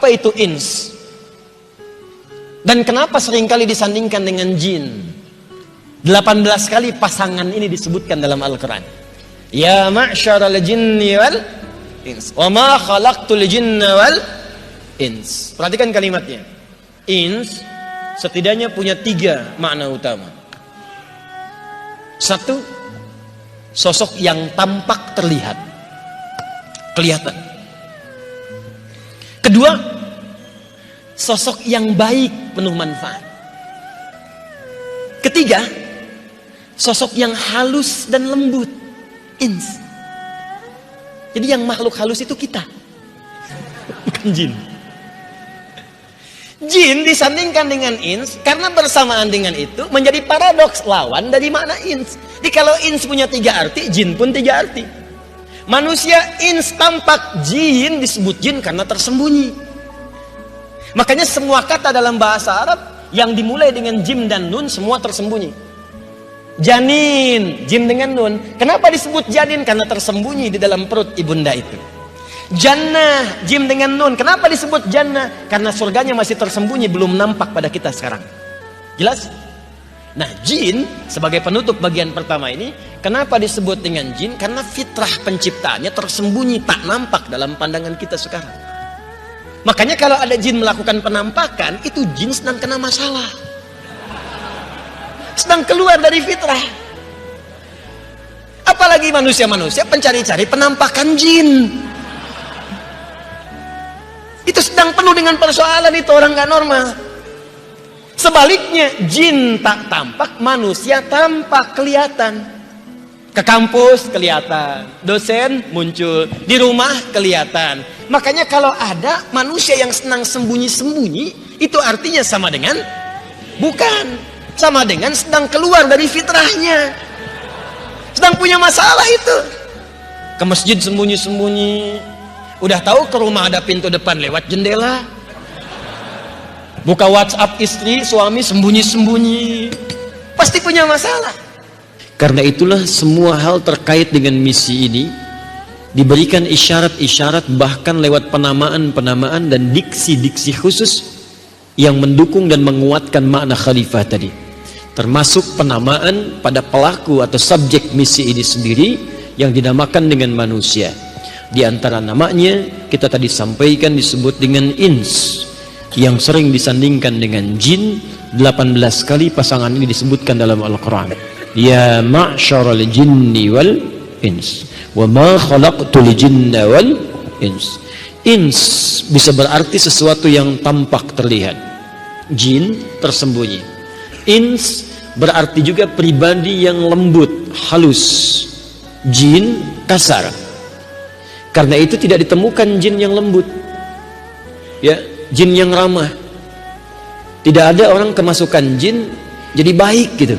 Apa itu ins? Dan kenapa seringkali disandingkan dengan jin? 18 kali pasangan ini disebutkan dalam Al-Quran. Ya ma'syaral jinni wal ins, wa ma khalaqtul jinna wal ins. Perhatikan kalimatnya. Ins setidaknya punya 3 makna utama. 1, sosok yang tampak terlihat, kelihatan. Kedua, sosok yang baik, penuh manfaat. Ketiga, sosok yang halus dan lembut, ins. Jadi yang makhluk halus itu kita, bukan jin. Jin disandingkan dengan ins karena bersamaan dengan itu menjadi paradoks, lawan dari makna ins. Jadi kalau ins punya 3 arti, jin pun 3 arti. Manusia ins tampak, jin disebut jin karena tersembunyi. Makanya semua kata dalam bahasa Arab yang dimulai dengan jim dan nun semua tersembunyi. Janin, jim dengan nun. Kenapa disebut janin? Karena tersembunyi di dalam perut ibunda itu. Jannah, jim dengan nun. Kenapa disebut jannah? Karena surganya masih tersembunyi, belum nampak pada kita sekarang. Jelas? Nah, jin sebagai penutup bagian pertama ini, kenapa disebut dengan jin? Karena fitrah penciptaannya tersembunyi, tak nampak dalam pandangan kita sekarang. Makanya kalau ada jin melakukan penampakan, itu jin sedang kena masalah, sedang keluar dari fitrah. Apalagi manusia-manusia pencari-cari penampakan jin, itu sedang penuh dengan persoalan, itu orang gak normal. Sebaliknya, jin tak tampak, manusia tampak, kelihatan. Ke kampus kelihatan, dosen muncul, di rumah kelihatan. Makanya kalau ada manusia yang senang sembunyi-sembunyi, itu artinya sama dengan bukan, sama dengan sedang keluar dari fitrahnya, sedang punya masalah itu. Ke masjid sembunyi-sembunyi, udah tahu ke rumah ada pintu depan lewat jendela, buka WhatsApp istri, suami sembunyi-sembunyi, pasti punya masalah. Karena itulah semua hal terkait dengan misi ini diberikan isyarat-isyarat, bahkan lewat penamaan-penamaan dan diksi-diksi khusus yang mendukung dan menguatkan makna khalifah tadi. Termasuk penamaan pada pelaku atau subjek misi ini sendiri yang dinamakan dengan manusia. Di antara namanya kita tadi sampaikan disebut dengan ins, yang sering disandingkan dengan jin. 18 kali pasangan ini disebutkan dalam Al-Quran. Ya ma'syaral jinni wal ins, wa ma khalaqtul jinna wal ins. Ins bisa berarti sesuatu yang tampak terlihat, jin tersembunyi. Ins berarti juga pribadi yang lembut, halus. Jin kasar. Karena itu tidak ditemukan jin yang lembut, ya, jin yang ramah. Tidak ada orang kemasukan jin jadi baik gitu.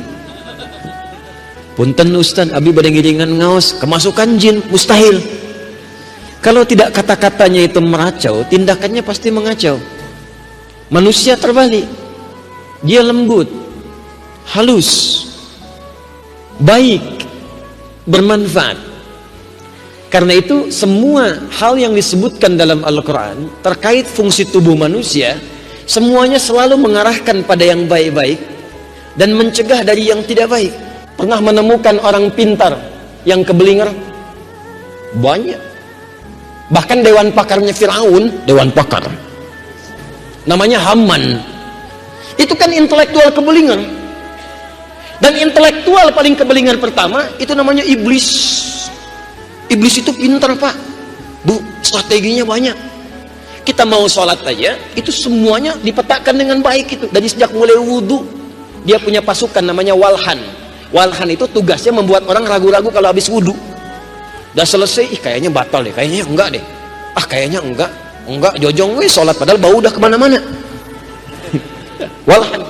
Punten Ustaz, abi badai ngiringan ngaos, kemasukan jin, mustahil. Kalau tidak kata-katanya itu meracau, tindakannya pasti mengacau. Manusia terbalik, dia lembut, halus, baik, bermanfaat. Karena itu semua hal yang disebutkan dalam Al-Quran terkait fungsi tubuh manusia, semuanya selalu mengarahkan pada yang baik-baik dan mencegah dari yang tidak baik. Pernah menemukan orang pintar yang keblinger? Banyak. Bahkan dewan pakarnya Firaun, dewan pakar, namanya Haman, itu kan intelektual keblinger. Dan intelektual paling keblinger pertama itu namanya iblis. Iblis itu pintar, Pak, Bu, strateginya banyak. Kita mau sholat aja, itu semuanya dipetakan dengan baik. Itu dari sejak mulai wudhu, dia punya pasukan namanya Walhan. Walhan itu tugasnya membuat orang ragu-ragu kalau habis wudhu. Udah selesai, kayaknya batal deh, kayaknya enggak deh, kayaknya enggak, jojong weh sholat, padahal bau udah kemana-mana. Walhan.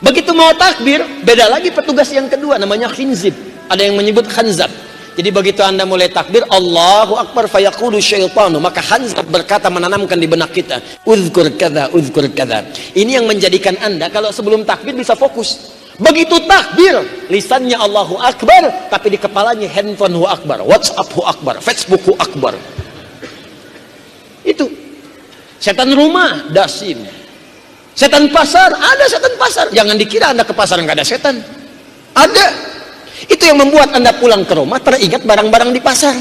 Begitu mau takbir, beda lagi petugas yang kedua, namanya khinzib. Ada yang menyebut khanzab. Jadi begitu anda mulai takbir, Allahu Akbar, fayaqulu syaitanu, maka Hanzab berkata, menanamkan di benak kita, uzkur kadza, uzkur kadza. Ini yang menjadikan anda kalau sebelum takbir bisa fokus. Begitu takbir, lisannya Allahu Akbar, tapi di kepalanya handphone hu akbar, WhatsApp hu akbar, Facebook hu akbar. Itu Setan rumah, dasim. Setan pasar, ada setan pasar. Jangan dikira Anda ke pasar nggak ada setan. Ada. Itu yang membuat Anda pulang ke rumah teringat barang-barang di pasar.